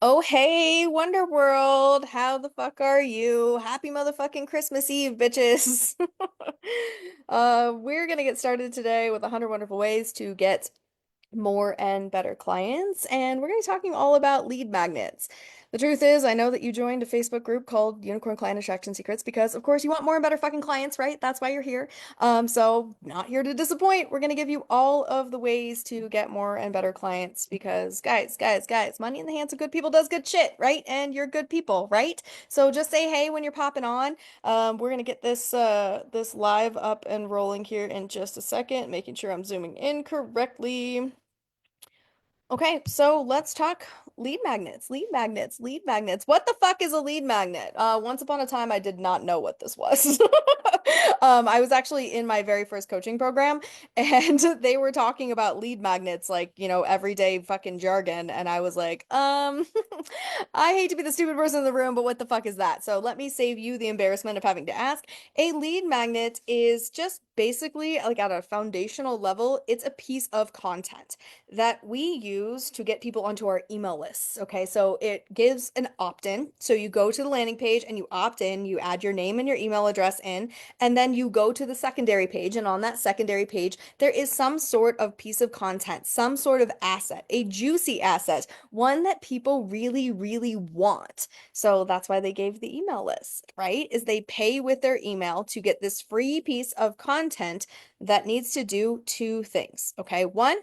Oh, hey, Wonder World. How the fuck are you? Happy motherfucking Christmas Eve, bitches. We're gonna get started today with 100 wonderful ways to get more and better clients, and we're going to be talking all about lead magnets. The truth is, I know that you joined a Facebook group called Unicorn Client Attraction Secrets because, of course, you want more and better fucking clients, right? That's why you're here. So not here to disappoint. We're going to give you all of the ways to get more and better clients because, guys, money in the hands of good people does good shit, right? And you're good people, right? So just say hey when you're popping on. We're gonna get this live up and rolling here in just a second, making sure I'm zooming in correctly. Okay, so let's talk lead magnets, lead magnets, lead magnets. What the fuck is a lead magnet? Once upon a time, I did not know what this was. I was actually in my very first coaching program, and they were talking about lead magnets, like, everyday fucking jargon. And I was like, I hate to be the stupid person in the room, but what the fuck is that? So let me save you the embarrassment of having to ask. A lead magnet is just basically, like, at a foundational level, it's a piece of content that we use to get people onto our email lists. Okay, so it gives an opt-in. So you go to the landing page and you opt in, you add your name and your email address in, and then you go to the secondary page. And on that secondary page, there is some sort of piece of content, some sort of asset, a juicy asset, one that people really, really want. So that's why they gave the email list, right? Is they pay with their email to get this free piece of content that needs to do two things. Okay, one,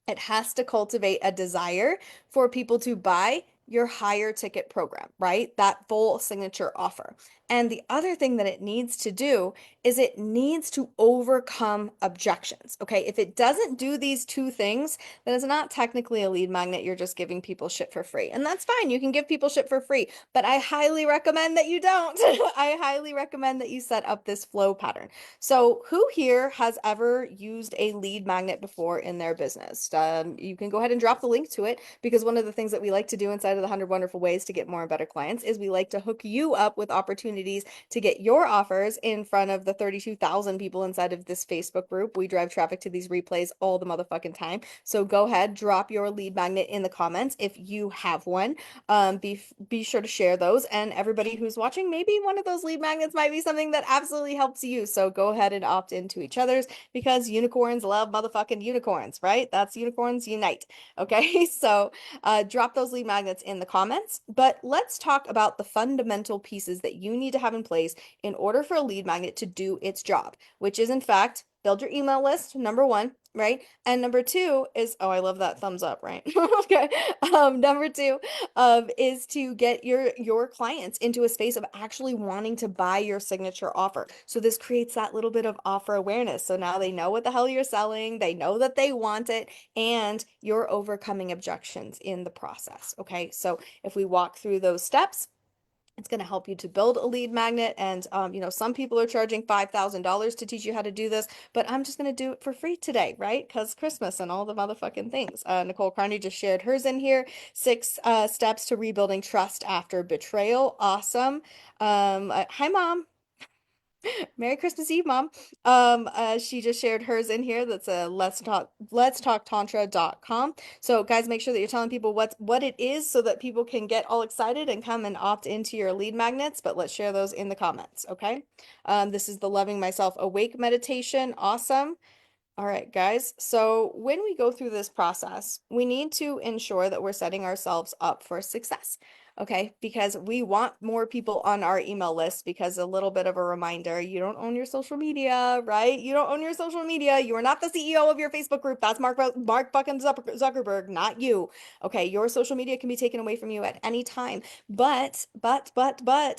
it has to cultivate a desire for people to buy your higher ticket program, right? That full signature offer. And the other thing that it needs to do is it needs to overcome objections. Okay. If it doesn't do these two things, then it's not technically a lead magnet. You're just giving people shit for free. And that's fine. You can give people shit for free, but I highly recommend that you don't. I highly recommend that you set up this flow pattern. So, who here has ever used a lead magnet before in their business? You can go ahead and drop the link to it because one of the things that we like to do inside of the 100 Wonderful Ways to get more and better clients is we like to hook you up with opportunities to get your offers in front of the 32,000 people inside of this Facebook group. We drive traffic to these replays all the motherfucking time. So, go ahead, drop your lead magnet in the comments if you have one. Be sure to share those, and everybody who's watching, maybe one of those lead magnets might be something that absolutely helps you. So go ahead and opt into each other's because unicorns love motherfucking unicorns, right? That's unicorns unite. Okay, so drop those lead magnets in the comments. But let's talk about the fundamental pieces that you need to have in place in order for a lead magnet to do its job, which is in fact build your email list, number one, right? And number two is, oh, I love that thumbs up, right? Okay. Number two, is to get your clients into a space of actually wanting to buy your signature offer. So this creates that little bit of offer awareness. So now they know what the hell you're selling, they know that they want it, and you're overcoming objections in the process. Okay. So if we walk through those steps, it's going to help you to build a lead magnet. And, some people are charging $5,000 to teach you how to do this, but I'm just going to do it for free today, right? Because Christmas and all the motherfucking things. Nicole Carney just shared hers in here. 6 steps to rebuilding trust after betrayal. Awesome. Hi, Mom. Merry Christmas Eve, Mom. She just shared hers in here. That's a letstalktantra.com. So guys, make sure that you're telling people what it is so that people can get all excited and come and opt into your lead magnets, but let's share those in the comments, okay? This is the Loving Myself Awake meditation. Awesome. All right, guys. So when we go through this process, we need to ensure that we're setting ourselves up for success. Okay, because we want more people on our email list because a little bit of a reminder, you don't own your social media, right? You don't own your social media. You are not the CEO of your Facebook group. That's Mark fucking Zuckerberg, not you. Okay, your social media can be taken away from you at any time. But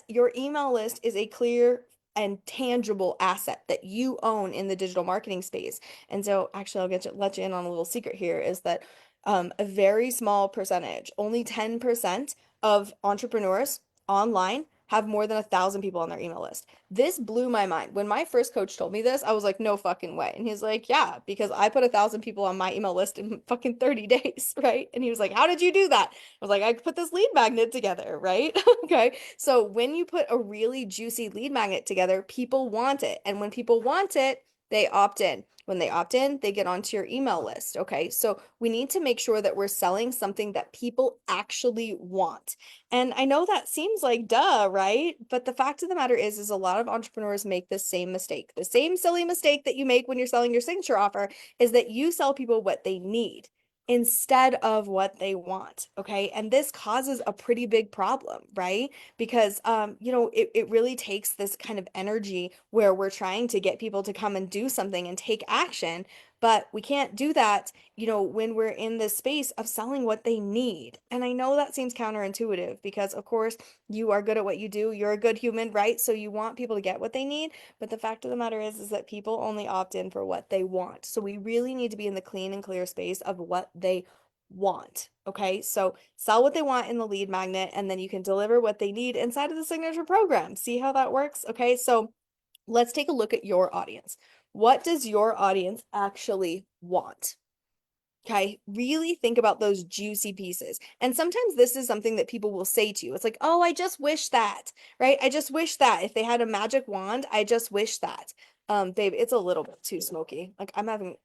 your email list is a clear and tangible asset that you own in the digital marketing space. And so actually let you in on a little secret here is that a very small percentage, only 10% of entrepreneurs online have more than 1,000 people on their email list. This blew my mind. When my first coach told me this, I was like, no fucking way. And he's like, yeah, because I put 1,000 people on my email list in fucking 30 days, right? And he was like, how did you do that? I was like, I put this lead magnet together, right? Okay. So when you put a really juicy lead magnet together, people want it. And when people want it, They opt in. When they opt in, they get onto your email list. Okay. So we need to make sure that we're selling something that people actually want. And I know that seems like duh, right? But the fact of the matter is a lot of entrepreneurs make the same mistake. The same silly mistake that you make when you're selling your signature offer is that you sell people what they need instead of what they want. Okay. And this causes a pretty big problem, right? Because it really takes this kind of energy where we're trying to get people to come and do something and take action, but we can't do that, when we're in this space of selling what they need. And I know that seems counterintuitive because of course you are good at what you do, you're a good human, right? So you want people to get what they need, but the fact of the matter is that people only opt in for what they want. So we really need to be in the clean and clear space of what they want. Okay, so sell what they want in the lead magnet, and then you can deliver what they need inside of the signature program. See how that works? Okay, so let's take a look at your audience. What does your audience actually want? Okay, really think about those juicy pieces. And sometimes this is something that people will say to you. It's like, oh, I just wish that, right? I just wish that if they had a magic wand, I just wish that. Babe, it's a little bit too smoky. Like I'm having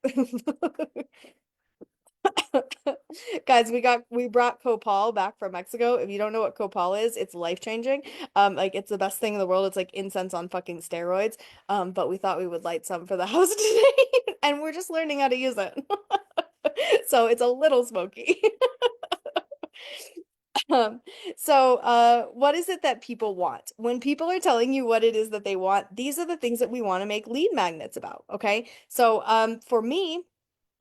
Guys, we brought copal back from Mexico. If you don't know what copal is, it's life-changing. Like it's the best thing in the world. It's like incense on fucking steroids. But we thought we would light some for the house today, and we're just learning how to use it. So it's a little smoky. Um, what is it that people want? When people are telling you what it is that they want, these are the things that we want to make lead magnets about, okay? So, for me,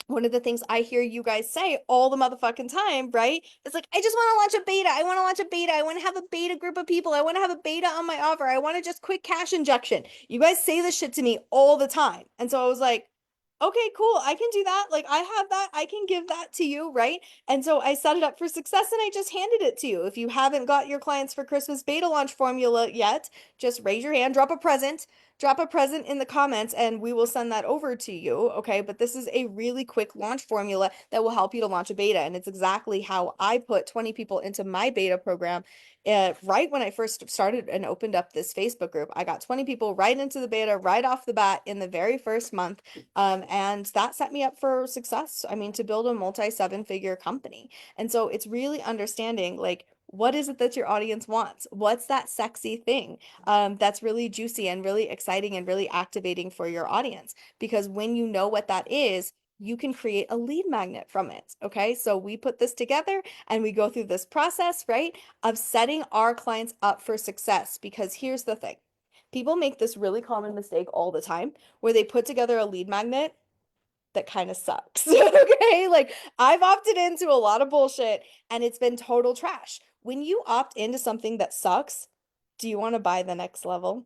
one of the things I hear you guys say all the motherfucking time, right? It's like, I just want to launch a beta. I want to launch a beta. I want to have a beta group of people. I want to have a beta on my offer. I want to just quick cash injection. You guys say this shit to me all the time. And so I was like, okay, cool. I can do that. Like, I have that. I can give that to you, right? And so I set it up for success and I just handed it to you. If you haven't got your clients for Christmas beta launch formula yet, just raise your hand, drop a present in the comments, and we will send that over to you. Okay. But this is a really quick launch formula that will help you to launch a beta. And it's exactly how I put 20 people into my beta program. Right when I first started and opened up this Facebook group, I got 20 people right into the beta right off the bat in the very first month. And that set me up for success. I mean, to build a multi-seven-figure company. And so it's really understanding like, what is it that your audience wants? What's that sexy thing that's really juicy and really exciting and really activating for your audience? Because when you know what that is, you can create a lead magnet from it. Okay. So we put this together and we go through this process, right, of setting our clients up for success. Because here's the thing. People make this really common mistake all the time where they put together a lead magnet that kind of sucks. Okay. Like I've opted into a lot of bullshit and it's been total trash. When you opt into something that sucks, do you want to buy the next level?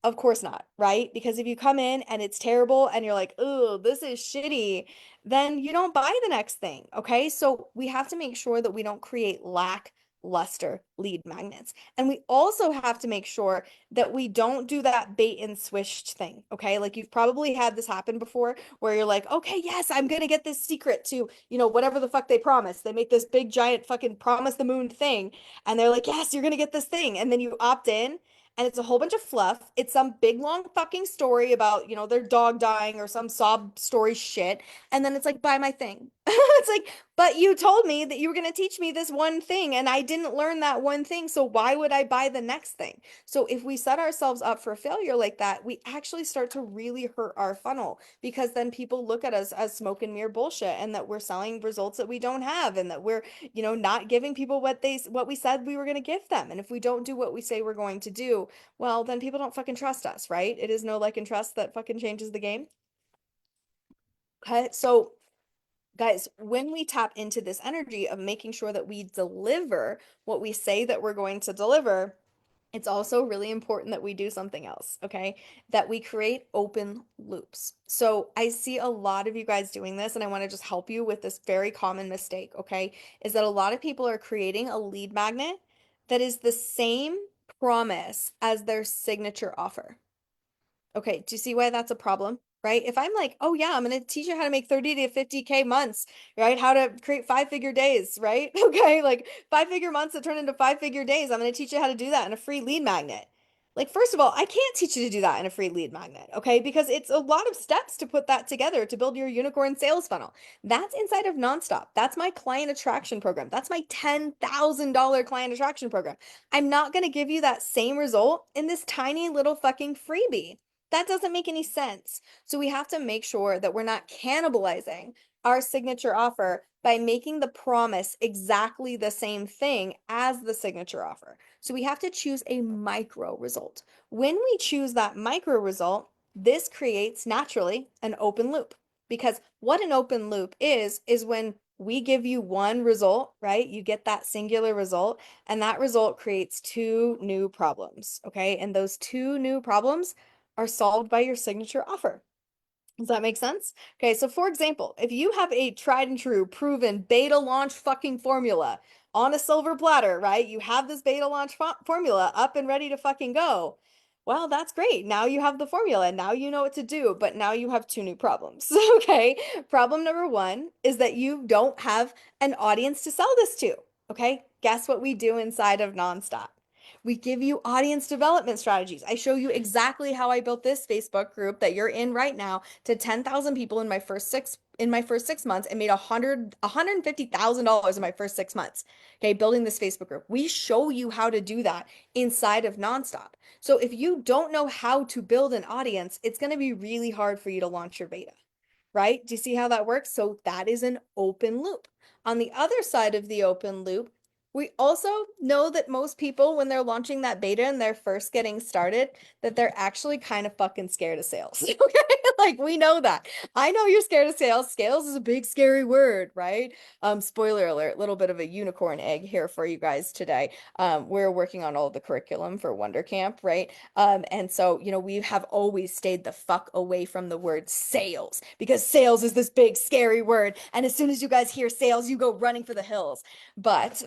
Of course not, right? Because if you come in and it's terrible and you're like, oh, this is shitty, then you don't buy the next thing. Okay. So we have to make sure that we don't create lackluster lead magnets. And we also have to make sure that we don't do that bait and switched thing. Okay. Like you've probably had this happen before where you're like, okay, yes, I'm going to get this secret to, whatever the fuck they promise. They make this big giant fucking promise the moon thing. And they're like, yes, you're going to get this thing. And then you opt in and it's a whole bunch of fluff. It's some big long fucking story about, their dog dying or some sob story shit. And then it's like, buy my thing. It's like, but you told me that you were going to teach me this one thing and I didn't learn that one thing. So why would I buy the next thing? So if we set ourselves up for failure like that, we actually start to really hurt our funnel because then people look at us as smoke and mirror bullshit and that we're selling results that we don't have and that we're, not giving people what we said we were going to give them. And if we don't do what we say we're going to do, well, then people don't fucking trust us, right? It is no like and trust that fucking changes the game. Okay. So guys, when we tap into this energy of making sure that we deliver what we say that we're going to deliver, it's also really important that we do something else, okay? That we create open loops. So I see a lot of you guys doing this, and I want to just help you with this very common mistake, okay? Is that a lot of people are creating a lead magnet that is the same promise as their signature offer. Okay, do you see why that's a problem? Right? If I'm like, oh yeah, I'm going to teach you how to make 30 to 50K months, right? How to create 5-figure days, right? Okay, like 5-figure months that turn into 5-figure days. I'm going to teach you how to do that in a free lead magnet. Like, first of all, I can't teach you to do that in a free lead magnet, okay? Because it's a lot of steps to put that together to build your unicorn sales funnel. That's inside of Nonstop. That's my client attraction program. That's my $10,000 client attraction program. I'm not going to give you that same result in this tiny little fucking freebie. That doesn't make any sense. So we have to make sure that we're not cannibalizing our signature offer by making the promise exactly the same thing as the signature offer. So we have to choose a micro result. When we choose that micro result, this creates naturally an open loop. Because what an open loop is when we give you one result, right? You get that singular result, and that result creates two new problems, okay? And those two new problems are solved by your signature offer. Does that make sense? Okay, so for example, if you have a tried and true, proven beta launch fucking formula on a silver platter, right? You have this beta launch formula up and ready to fucking go. Well, that's great. Now you have the formula. Now you know what to do, but now you have two new problems. Okay, problem number one is that you don't have an audience to sell this to. Okay, guess what we do inside of Nonstop? We give you audience development strategies. I show you exactly how I built this Facebook group that you're in right now to 10,000 people in my first 6 months and made $150,000 in my first 6 months. Okay, building this Facebook group. We show you how to do that inside of Nonstop. So if you don't know how to build an audience, it's going to be really hard for you to launch your beta, right? Do you see how that works? So that is an open loop. On the other side of the open loop, we also know that most people, when they're launching that beta and they're first getting started, that they're actually kind of fucking scared of sales. Okay. Like we know that. I know you're scared of sales. Scales is a big, scary word, right? Spoiler alert, little bit of a unicorn egg here for you guys today. We're working on all the curriculum for Wonder Camp, right? And so, we have always stayed the fuck away from the word sales because sales is this big, scary word. And as soon as you guys hear sales, you go running for the hills. But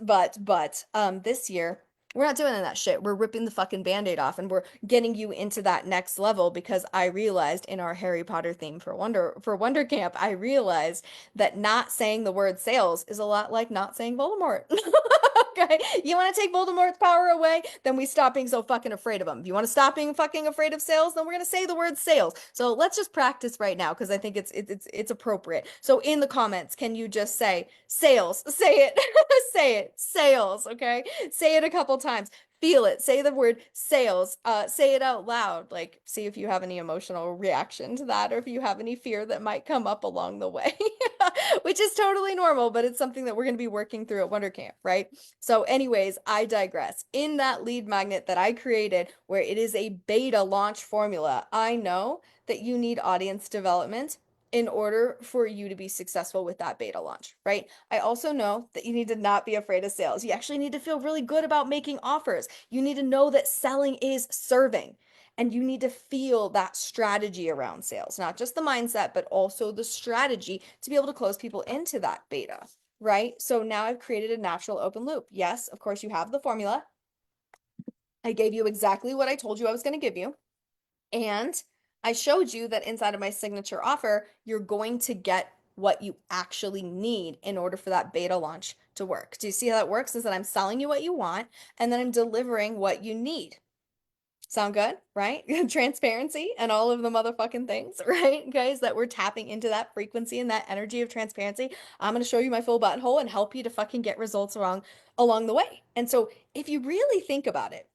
this year, we're not doing that shit. We're ripping the fucking band-aid off and we're getting you into that next level because I realized in our Harry Potter theme for Wonder Camp, I realized that not saying the word sales is a lot like not saying Voldemort. Okay. You want to take Voldemort's power away? Then we stop being so fucking afraid of him. If you want to stop being fucking afraid of sales, then we're gonna say the word sales. So let's just practice right now because I think it's appropriate. So in the comments, can you just say sales? Say it. Say it. Sales. Okay. Say it a couple times. Feel it. Say the word sales. Say it out loud. Like, see if you have any emotional reaction to that or if you have any fear that might come up along the way, which is totally normal, but it's something that we're going to be working through at Wonder Camp, right? So anyways, I digress. In that lead magnet that I created, where it is a beta launch formula, I know that you need audience development in order for you to be successful with that beta launch, right? I also know that you need to not be afraid of sales. You actually need to feel really good about making offers. You need to know that selling is serving. And you need to feel that strategy around sales, not just the mindset, but also the strategy to be able to close people into that beta, right? So now I've created a natural open loop. Yes, of course, you have the formula. I gave you exactly what I told you I was going to give you. And I showed you that inside of my signature offer, you're going to get what you actually need in order for that beta launch to work. Do you see how that works? Is that I'm selling you what you want and then I'm delivering what you need. Sound good, right? Transparency and all of the motherfucking things, right? Guys, that we're tapping into that frequency and that energy of transparency. I'm going to show you my full buttonhole and help you to fucking get results along the way. And so if you really think about it,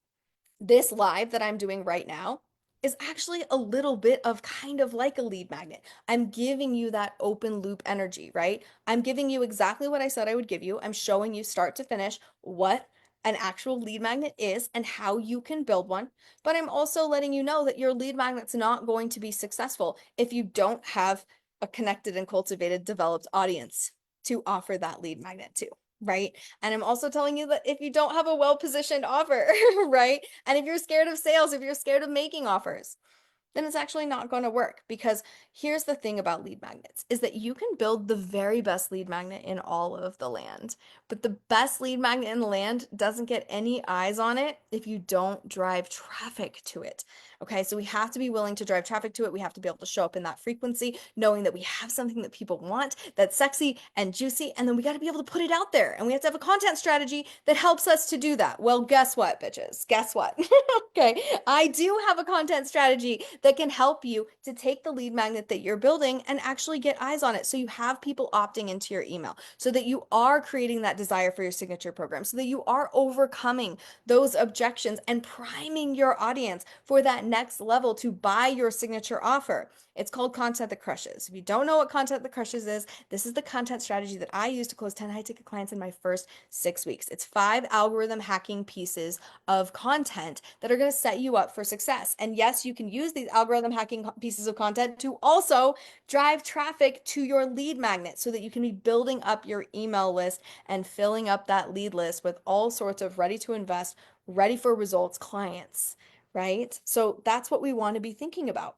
this live that I'm doing right now is actually a little bit of kind of like a lead magnet. I'm giving you that open loop energy, right? I'm giving you exactly what I said I would give you. I'm showing you start to finish what an actual lead magnet is and how you can build one. But I'm also letting you know that your lead magnet's not going to be successful if you don't have a connected and cultivated, developed audience to offer that lead magnet to. Right. And I'm also telling you that if you don't have a well-positioned offer, right? And if you're scared of sales, if you're scared of making offers, then it's actually not going to work. Because here's the thing about lead magnets is that you can build the very best lead magnet in all of the land, but the best lead magnet in the land doesn't get any eyes on it if you don't drive traffic to it. Okay, so we have to be willing to drive traffic to it. We have to be able to show up in that frequency, knowing that we have something that people want that's sexy and juicy, and then we got to be able to put it out there, and we have to have a content strategy that helps us to do that. Well, guess what, bitches? Guess what? Okay, I do have a content strategy that can help you to take the lead magnet that you're building and actually get eyes on it. So you have people opting into your email, so that you are creating that desire for your signature program, so that you are overcoming those objections and priming your audience for that next level to buy your signature offer. It's called Content That Crushes. If you don't know what Content That Crushes is, this is the content strategy that I use to close 10 high ticket clients in my first 6 weeks. It's 5 algorithm hacking pieces of content that are going to set you up for success. And yes, you can use these algorithm hacking pieces of content to also drive traffic to your lead magnet so that you can be building up your email list and filling up that lead list with all sorts of ready to invest, ready for results clients, right? So that's what we want to be thinking about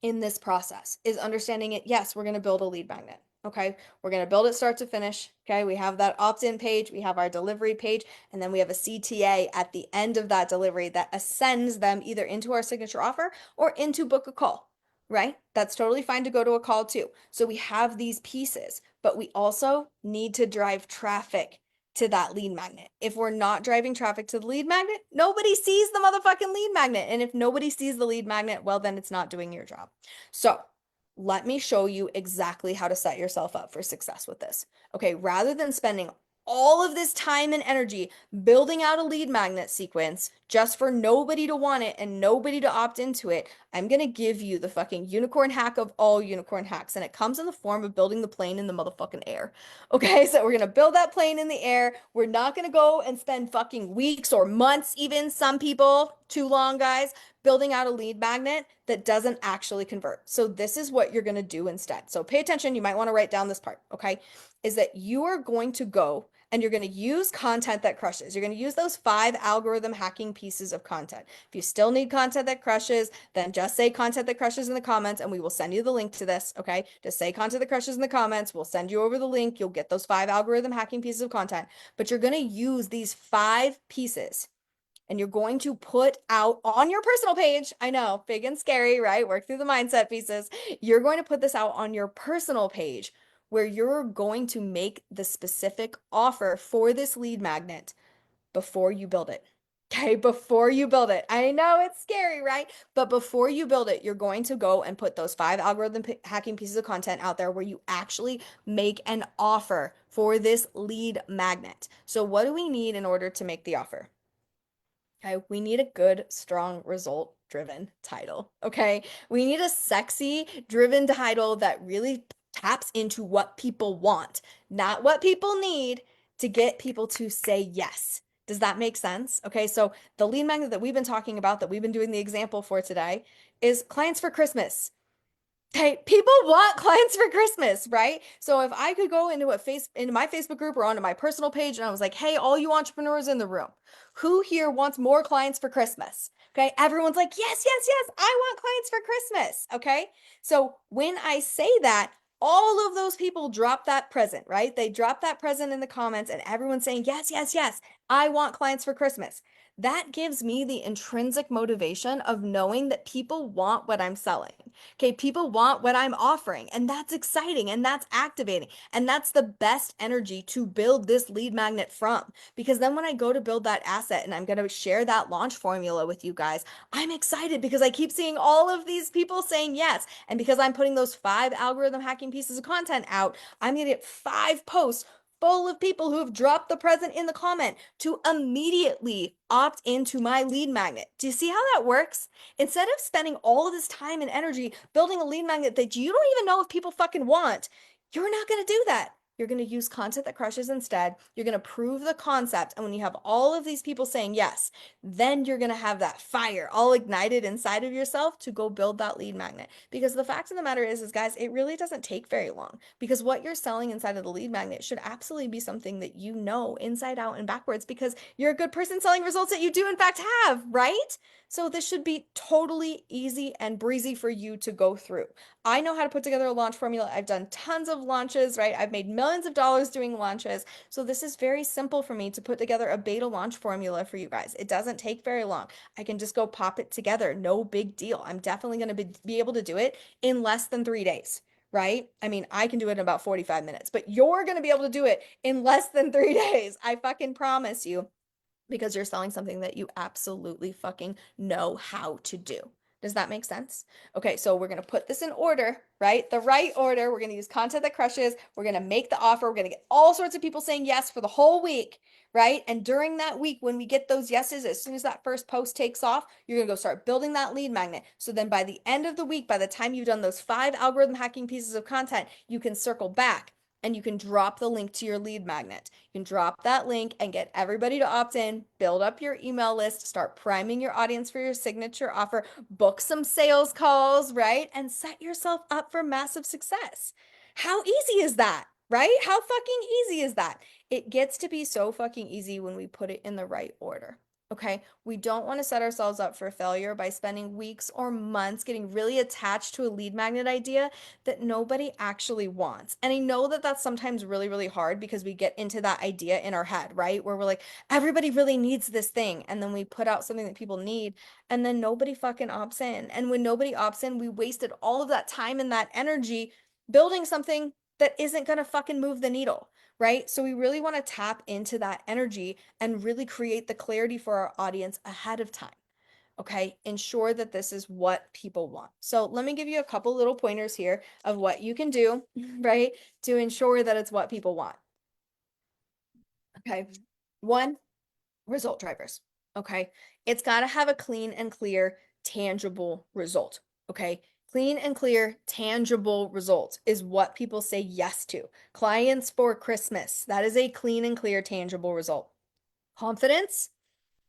in this process is understanding it. Yes, we're going to build a lead magnet. Okay. We're going to build it start to finish. Okay. We have that opt in page, we have our delivery page, and then we have a CTA at the end of that delivery that ascends them either into our signature offer or into book a call, right? That's totally fine to go to a call too. So we have these pieces, but we also need to drive traffic to that lead magnet. If we're not driving traffic to the lead magnet, nobody sees the motherfucking lead magnet. And if nobody sees the lead magnet, well, then it's not doing your job. So let me show you exactly how to set yourself up for success with this. Okay, rather than spending all of this time and energy building out a lead magnet sequence just for nobody to want it and nobody to opt into it, I'm going to give you the fucking unicorn hack of all unicorn hacks. And it comes in the form of building the plane in the motherfucking air. Okay, so we're going to build that plane in the air. We're not going to go and spend fucking weeks or months, even some people, too long, guys, building out a lead magnet that doesn't actually convert. So this is what you're going to do instead. So pay attention. You might want to write down this part, okay? Is that you are going to go and you're going to use content that crushes. You're going to use those 5 algorithm hacking pieces of content. If you still need content that crushes, then just say content that crushes in the comments and we will send you the link to this, okay? Just say content that crushes in the comments. We'll send you over the link. You'll get those 5 algorithm hacking pieces of content, but you're going to use these 5 pieces and you're going to put out on your personal page. I know, big and scary, right? Work through the mindset pieces. You're going to put this out on your personal page where you're going to make the specific offer for this lead magnet before you build it. Okay, before you build it. I know it's scary, right? But before you build it, you're going to go and put those 5 algorithm hacking pieces of content out there where you actually make an offer for this lead magnet. So, what do we need in order to make the offer? Okay, we need a good, strong, result driven title. Okay, we need a sexy, driven title that really taps into what people want, not what people need to get people to say yes. Does that make sense? Okay, so the lead magnet that we've been talking about, that we've been doing the example for today, is clients for Christmas. Hey, people want clients for Christmas, right? So if I could go into my Facebook group or onto my personal page and I was like, "Hey, all you entrepreneurs in the room, who here wants more clients for Christmas?" Okay? Everyone's like, "Yes, yes, yes, I want clients for Christmas." Okay? So when I say that, all of those people drop that present, right? They drop that present in the comments and everyone's saying, "Yes, yes, yes, I want clients for Christmas." That gives me the intrinsic motivation of knowing that people want what I'm selling. Okay, people want what I'm offering, and that's exciting and that's activating. And that's the best energy to build this lead magnet from. Because then when I go to build that asset and I'm going to share that launch formula with you guys, I'm excited because I keep seeing all of these people saying yes. And because I'm putting those 5 algorithm hacking pieces of content out, I'm going to get 5 posts full of people who have dropped the present in the comment to immediately opt into my lead magnet. Do you see how that works? Instead of spending all of this time and energy building a lead magnet that you don't even know if people fucking want, you're not going to do that. You're going to use content that crushes instead. You're going to prove the concept. And when you have all of these people saying yes, then you're going to have that fire all ignited inside of yourself to go build that lead magnet. Because the fact of the matter is guys, it really doesn't take very long because what you're selling inside of the lead magnet should absolutely be something that you know inside out and backwards because you're a good person selling results that you do in fact have, right? So this should be totally easy and breezy for you to go through. I know how to put together a launch formula. I've done tons of launches, right? I've made millions of dollars doing launches. So this is very simple for me to put together a beta launch formula for you guys. It doesn't take very long. I can just go pop it together. No big deal. I'm definitely going to be able to do it in less than 3 days, right? I mean, I can do it in about 45 minutes, but you're going to be able to do it in less than 3 days. I fucking promise you because you're selling something that you absolutely fucking know how to do. Does that make sense? Okay, so we're gonna put this in order, right? The right order. We're gonna use content that crushes. We're gonna make the offer. We're gonna get all sorts of people saying yes for the whole week, right? And during that week, when we get those yeses, as soon as that first post takes off, you're gonna go start building that lead magnet. So then by the end of the week, by the time you've done those 5 algorithm hacking pieces of content, you can circle back and you can drop the link to your lead magnet. You can drop that link and get everybody to opt in, build up your email list, start priming your audience for your signature offer, book some sales calls, right? And set yourself up for massive success. How easy is that, right? How fucking easy is that? It gets to be so fucking easy when we put it in the right order. Okay, we don't want to set ourselves up for failure by spending weeks or months getting really attached to a lead magnet idea that nobody actually wants. And I know that that's sometimes really, really hard because we get into that idea in our head, right? Where we're like, everybody really needs this thing. And then we put out something that people need, and then nobody fucking opts in. And when nobody opts in, we wasted all of that time and that energy building something that isn't going to fucking move the needle, right? So we really want to tap into that energy and really create the clarity for our audience ahead of time. Okay, ensure that this is what people want. So let me give you a couple little pointers here of what you can do, right, to ensure that it's what people want. Okay, one, result drivers. Okay, it's got to have a clean and clear, tangible result. Okay, clean and clear, tangible result is what people say yes to. Clients for Christmas, that is a clean and clear, tangible result. Confidence,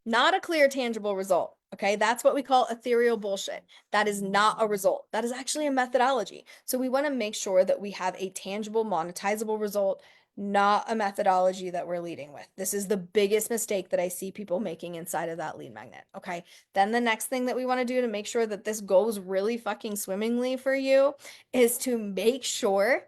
not a clear, tangible result. Okay, that's what we call ethereal bullshit. That is not a result. That is actually a methodology. So we want to make sure that we have a tangible, monetizable result, not a methodology that we're leading with. This is the biggest mistake that I see people making inside of that lead magnet. Okay, then the next thing that we want to do to make sure that this goes really fucking swimmingly for you is to make sure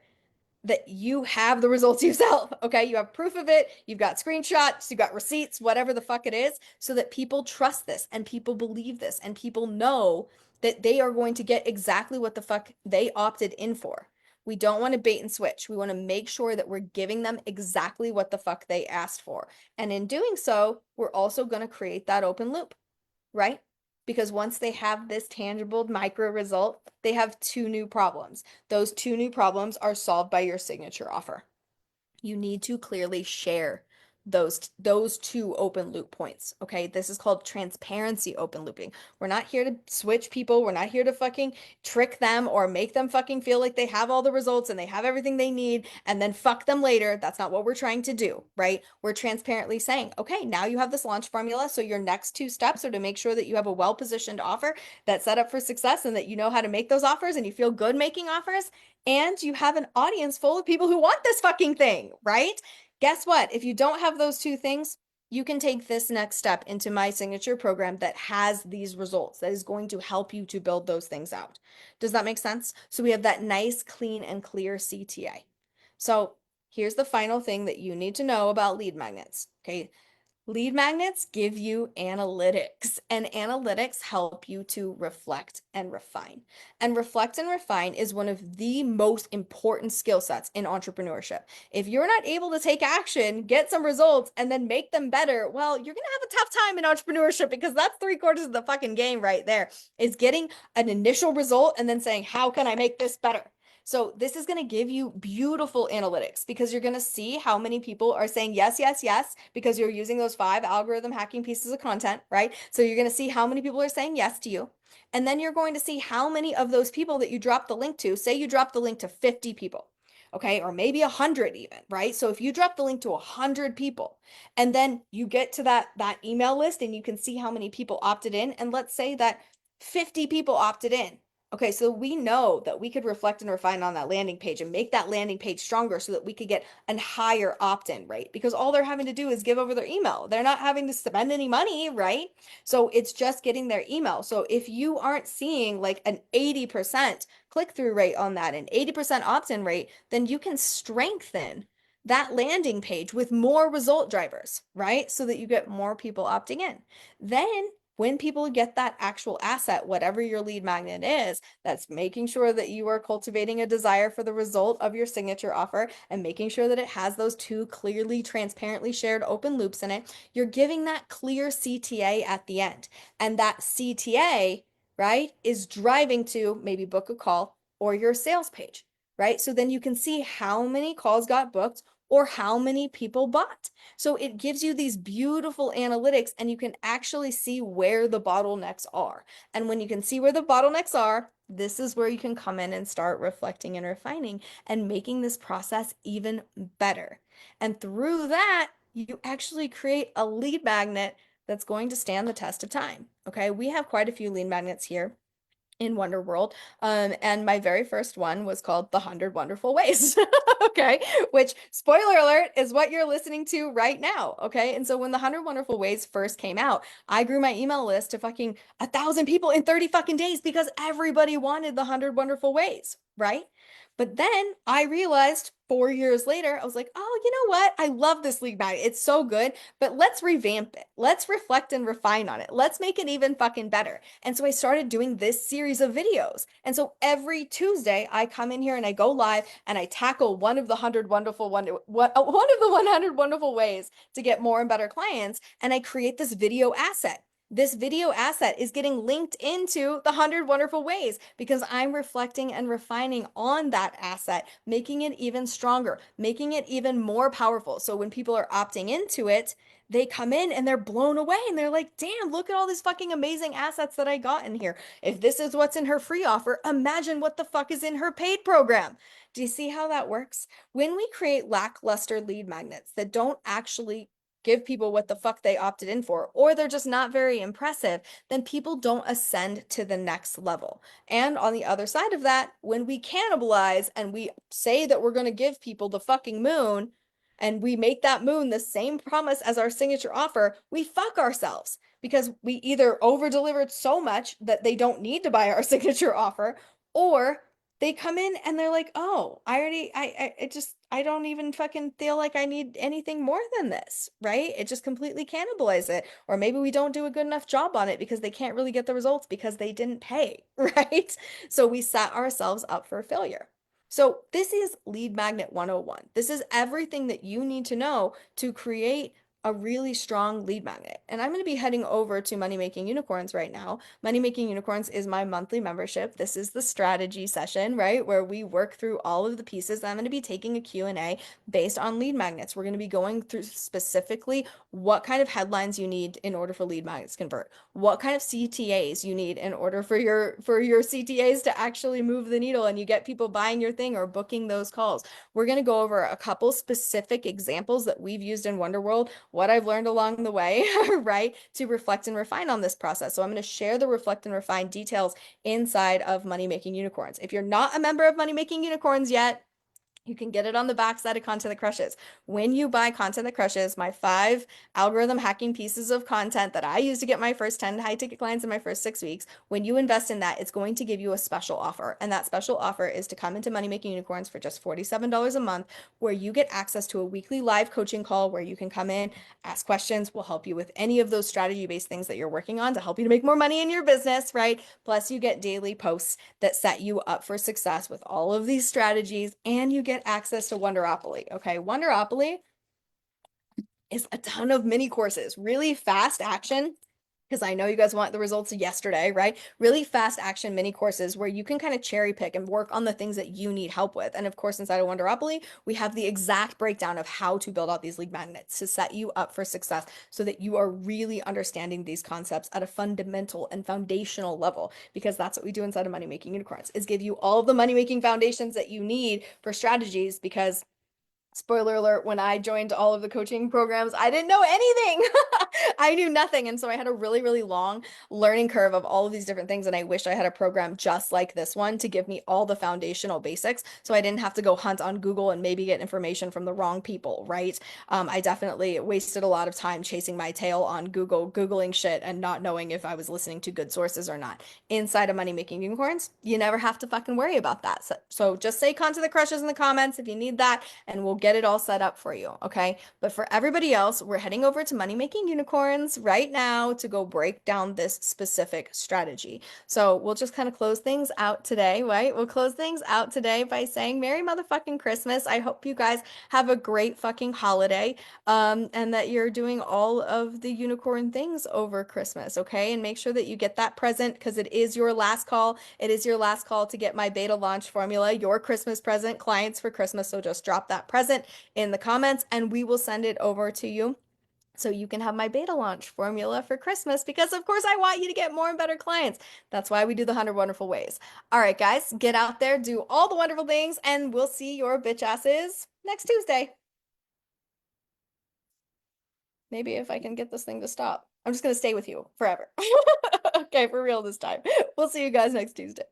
that you have the results yourself. Okay. You have proof of it. You've got screenshots, you've got receipts, whatever the fuck it is, so that people trust this and people believe this and people know that they are going to get exactly what the fuck they opted in for. We don't want to bait and switch. We want to make sure that we're giving them exactly what the fuck they asked for. And in doing so, we're also going to create that open loop, right? Because once they have this tangible micro result, they have two new problems. Those two new problems are solved by your signature offer. You need to clearly share those two open loop points. Okay, this is called transparency open looping. We're not here to switch people. We're not here to fucking trick them or make them fucking feel like they have all the results and they have everything they need and then fuck them later. That's not what we're trying to do, right? We're transparently saying, okay, now you have this launch formula, so your next two steps are to make sure that you have a well-positioned offer that's set up for success and that you know how to make those offers and you feel good making offers and you have an audience full of people who want this fucking thing, right? Guess what? If you don't have those two things, you can take this next step into my signature program that has these results, that is going to help you to build those things out. Does that make sense? So we have that nice, clean, and clear CTA. So here's the final thing that you need to know about lead magnets. Okay, lead magnets give you analytics, and analytics help you to reflect and refine. And reflect and refine is one of the most important skill sets in entrepreneurship. If you're not able to take action, get some results, and then make them better, well, you're going to have a tough time in entrepreneurship because that's 3/4 of the fucking game right there, is getting an initial result and then saying, how can I make this better? So this is going to give you beautiful analytics because you're going to see how many people are saying yes, yes, yes, because you're using those 5 algorithm hacking pieces of content, right? So you're going to see how many people are saying yes to you. And then you're going to see how many of those people that you drop the link to, say you drop the link to 50 people. okay, or maybe 100 even, right? So if you drop the link to 100 people and then you get to that email list and you can see how many people opted in, and let's say that 50 people opted in. Okay, so we know that we could reflect and refine on that landing page and make that landing page stronger so that we could get a higher opt-in rate because all they're having to do is give over their email. They're not having to spend any money, right? So it's just getting their email. So if you aren't seeing like an 80% click-through rate on that, an 80% opt-in rate, then you can strengthen that landing page with more result drivers, right? So that you get more people opting in. Then when people get that actual asset, whatever your lead magnet is, that's making sure that you are cultivating a desire for the result of your signature offer and making sure that it has those two clearly, transparently shared open loops in it. You're giving that clear CTA at the end. And that CTA, right, is driving to maybe book a call or your sales page, right? So then you can see how many calls got booked or how many people bought. So it gives you these beautiful analytics and you can actually see where the bottlenecks are. And when you can see where the bottlenecks are, this is where you can come in and start reflecting and refining and making this process even better. And through that, you actually create a lead magnet that's going to stand the test of time. Okay, we have quite a few lead magnets here in Wonder World. And my very first one was called The 100 Wonderful Ways. Okay, which, spoiler alert, is what you're listening to right now. Okay, and so when The 100 Wonderful Ways first came out, I grew my email list to fucking 1,000 people in 30 fucking days because everybody wanted The 100 Wonderful Ways, right? But then I realized 4 years later, I was like, oh, you know what? I love this lead magnet. It's so good, but let's revamp it. Let's reflect and refine on it. Let's make it even fucking better. And so I started doing this series of videos. And so every Tuesday, I come in here and I go live and I tackle one of the 100 wonderful one of the 100 wonderful ways to get more and better clients. And I create this video asset. This video asset is getting linked into the 100 wonderful ways because I'm reflecting and refining on that asset, making it even stronger, making it even more powerful. So when people are opting into it, they come in and they're blown away and they're like, damn, look at all these fucking amazing assets that I got in here. If this is what's in her free offer, imagine what the fuck is in her paid program. Do you see how that works? When we create lackluster lead magnets that don't actually give people what the fuck they opted in for, or they're just not very impressive, then people don't ascend to the next level. And on the other side of that, when we cannibalize and we say that we're going to give people the fucking moon, and we make that moon the same promise as our signature offer, we fuck ourselves because we either over delivered so much that they don't need to buy our signature offer, or they come in and they're like, oh, I already, it just, I don't even fucking feel like I need anything more than this, right? It just completely cannibalizes it. Or maybe we don't do a good enough job on it because they can't really get the results because they didn't pay, right? So we set ourselves up for failure. So this is Lead Magnet 101. This is everything that you need to know to create a really strong lead magnet. And I'm going to be heading over to Money Making Unicorns right now. Money Making Unicorns is my monthly membership. This is the strategy session, right? Where we work through all of the pieces. I'm going to be taking a Q&A based on lead magnets. We're going to be going through specifically what kind of headlines you need in order for lead magnets to convert, what kind of CTAs you need in order for your CTAs to actually move the needle and you get people buying your thing or booking those calls. We're going to go over a couple specific examples that we've used in Wonderworld, what I've learned along the way, right, to reflect and refine on this process. So I'm going to share the reflect and refine details inside of Money Making Unicorns. If you're not a member of Money Making Unicorns yet, you can get it on the backside of Content That Crushes. When you buy Content That Crushes, my 5 algorithm hacking pieces of content that I use to get my first 10 high ticket clients in my first 6 weeks, when you invest in that, it's going to give you a special offer. And that special offer is to come into Money Making Unicorns for just $47 a month, where you get access to a weekly live coaching call where you can come in, ask questions. We'll help you with any of those strategy-based things that you're working on to help you to make more money in your business, right? Plus, you get daily posts that set you up for success with all of these strategies, and you get access to Wonderopoly. Okay, Wonderopoly is a ton of mini courses, really fast action because I know you guys want the results yesterday, right? Really fast action mini courses where you can kind of cherry pick and work on the things that you need help with. And of course, inside of Wonderopoly, we have the exact breakdown of how to build out these lead magnets to set you up for success so that you are really understanding these concepts at a fundamental and foundational level, because that's what we do inside of Money Making Unicorns is give you all of the money making foundations that you need for strategies. Because spoiler alert, when I joined all of the coaching programs, I didn't know anything. I knew nothing. And so I had a really, really long learning curve of all of these different things. And I wish I had a program just like this one to give me all the foundational basics so I didn't have to go hunt on Google and maybe get information from the wrong people, right? I definitely wasted a lot of time chasing my tail on Google, Googling shit and not knowing if I was listening to good sources or not. Inside of Money Making Unicorns, you never have to fucking worry about that. So just say con to the crushes in the comments if you need that, and we'll get it all set up for you, okay? But for everybody else, we're heading over to Money Making Unicorns right now to go break down this specific strategy. So we'll just kind of close things out today, right? We'll close things out today by saying Merry motherfucking Christmas. I hope you guys have a great fucking holiday, and that you're doing all of the unicorn things over Christmas, okay? And make sure that you get that present because it is your last call. It is your last call to get my beta launch formula, your Christmas present, clients for Christmas. So just drop that present in the comments and we will send it over to you so you can have my beta launch formula for Christmas, because of course I want you to get more and better clients. That's why we do the 100 wonderful ways. All right, guys, get out there, do all the wonderful things, and we'll see your bitch asses next Tuesday. Maybe if I can get this thing to stop. I'm just gonna stay with you forever. Okay, for real this time. We'll see you guys next Tuesday.